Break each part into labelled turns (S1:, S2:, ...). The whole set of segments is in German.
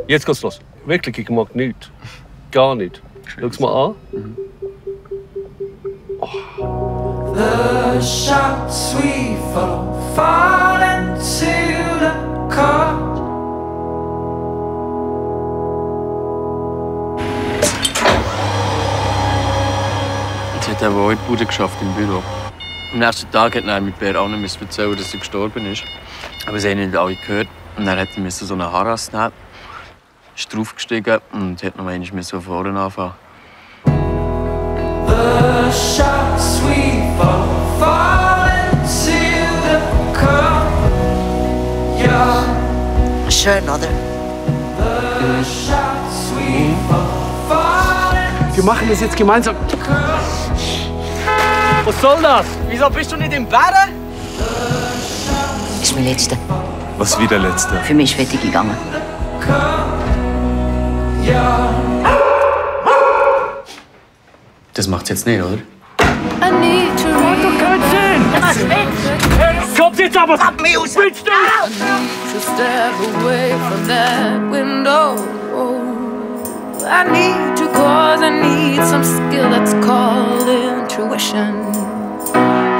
S1: Jetzt geht's los. Wirklich, ich mag nichts. Gar nicht. Schau's mal an. Oh. The shots we fall into the car.
S2: Sie hat aber auch in die Bude geschafft, im Büro. Am nächsten Tag hat er mit Bär auch nicht erzählen, dass sie gestorben ist. Aber sie haben nicht alle gehört. Und dann musste er so einen Harass nehmen, ist draufgestiegen und hat noch einmal von vorne anfangen. The shots we fall into the car. Yeah.
S3: Schön, oder?
S1: The shots we fall. Wir machen das jetzt gemeinsam. Was soll das? Wieso bist du nicht im Bett?
S3: Das ist mein letzter.
S4: Was wie der letzte?
S3: Für mich ist fertig gegangen.
S2: Das macht's jetzt nicht, oder?
S1: Macht doch keinen Sinn! Kommt jetzt aber! Lass mich aus! Willst du?
S5: I need to cause I need some skill that's called intuition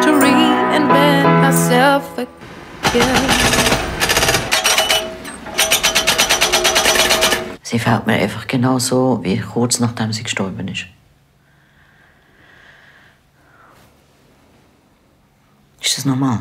S5: to reinvent myself again.
S3: Sie fällt mir einfach genau so, wie kurz nachdem sie gestorben ist. Ist das normal?